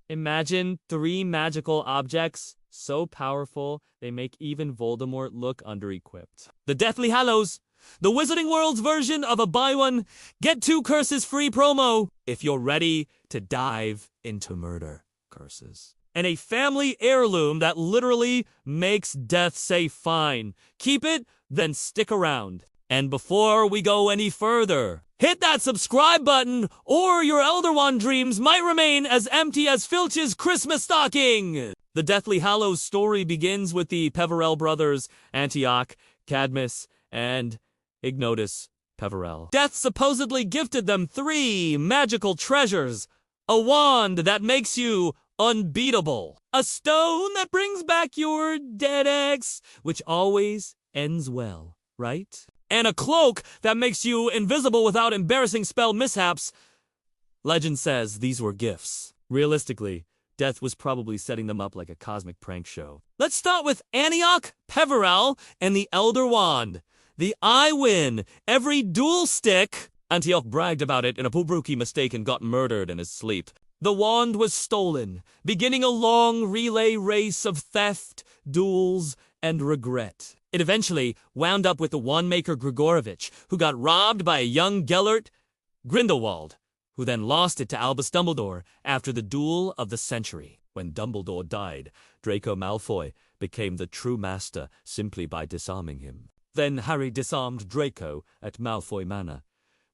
Imagine 3 magical objects so powerful they make even Voldemort look under-equipped. The Deathly Hallows, the Wizarding World's version of a buy one, get 2 curses free promo if you're ready to dive into murder curses. And a family heirloom that literally makes death say fine. Keep it, then stick around. And before we go any further, hit that subscribe button or your Elder Wand dreams might remain as empty as Filch's Christmas stocking. The Deathly Hallows story begins with the Peverell brothers, Antioch, Cadmus, and Ignotus Peverell. Death supposedly gifted them 3 magical treasures. A wand that makes you unbeatable. A stone that brings back your dead ex, which always ends well, right? And a cloak that makes you invisible without embarrassing spell mishaps. Legend says these were gifts. Realistically, Death was probably setting them up like a cosmic prank show. Let's start with Antioch Peverell and the Elder Wand. The I win every duel stick. Antioch bragged about it in a Pubruki mistake and got murdered in his sleep. The wand was stolen, beginning a long relay race of theft, duels, and regret. It eventually wound up with the wandmaker Grigorovich, who got robbed by a young Gellert Grindelwald, who then lost it to Albus Dumbledore after the duel of the century. When Dumbledore died, Draco Malfoy became the true master simply by disarming him. Then Harry disarmed Draco at Malfoy Manor,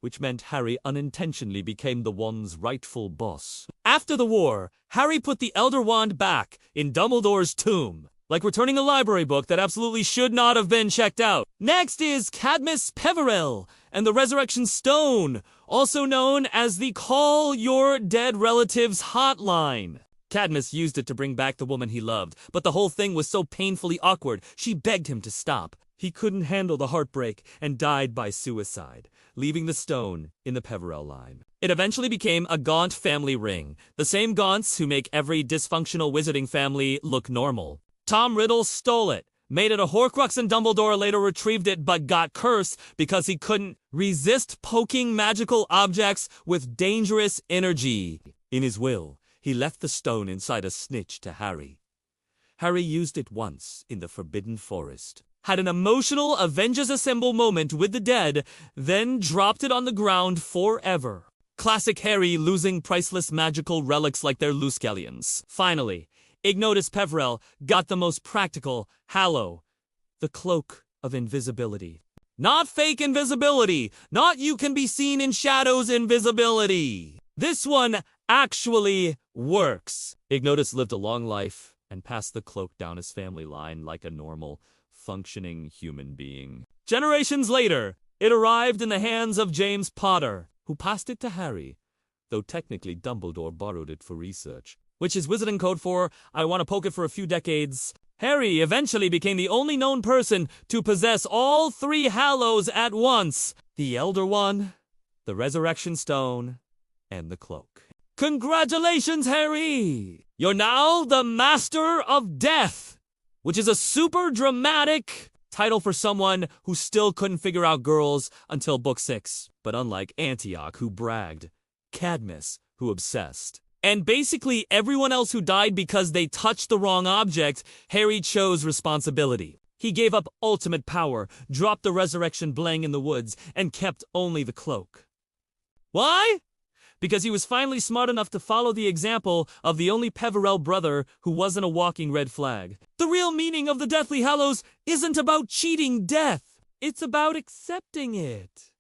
which meant Harry unintentionally became the wand's rightful boss. After the war, Harry put the Elder Wand back in Dumbledore's tomb, like returning a library book that absolutely should not have been checked out. Next is Cadmus Peverell and the Resurrection Stone, also known as the Call Your Dead Relatives hotline. Cadmus used it to bring back the woman he loved, but the whole thing was so painfully awkward, she begged him to stop. He couldn't handle the heartbreak and died by suicide, leaving the stone in the Peverell line. It eventually became a Gaunt family ring, the same Gaunts who make every dysfunctional wizarding family look normal. Tom Riddle stole it, made it a Horcrux, and Dumbledore later retrieved it but got cursed because he couldn't resist poking magical objects with dangerous energy. In his will, he left the stone inside a snitch to Harry. Harry used it once in the Forbidden Forest, had an emotional Avengers Assemble moment with the dead, then dropped it on the ground forever. Classic Harry losing priceless magical relics like they're loose galleons. Finally, Ignotus Peverell got the most practical Hallow, the Cloak of Invisibility. Not fake invisibility, not you can be seen in shadows invisibility. This one actually works. Ignotus lived a long life and passed the cloak down his family line like a normal, functioning human being. Generations later, it arrived in the hands of James Potter, who passed it to Harry, though technically Dumbledore borrowed it for research, which is wizarding code for I want to poke it for a few decades. Harry eventually became the only known person to possess all 3 Hallows at once: the Elder Wand, the Resurrection Stone, and the Cloak. Congratulations, Harry! You're now the Master of Death, which is a super dramatic title for someone who still couldn't figure out girls until book 6. But unlike Antioch, who bragged, Cadmus, who obsessed, and basically everyone else who died because they touched the wrong object, Harry chose responsibility. He gave up ultimate power, dropped the resurrection blang in the woods, and kept only the cloak. Why? Because he was finally smart enough to follow the example of the only Peverell brother who wasn't a walking red flag. The real meaning of the Deathly Hallows isn't about cheating death. It's about accepting it.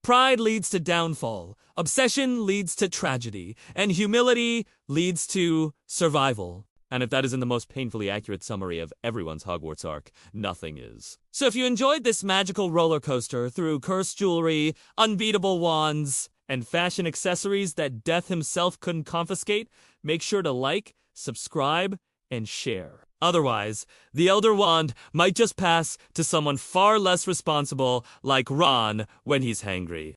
Pride leads to downfall, obsession leads to tragedy, and humility leads to survival. And if that isn't the most painfully accurate summary of everyone's Hogwarts arc, nothing is. So if you enjoyed this magical roller coaster through cursed jewelry, unbeatable wands, and fashion accessories that Death himself couldn't confiscate, make sure to like, subscribe, and share. Otherwise, the Elder Wand might just pass to someone far less responsible like Ron when he's hangry.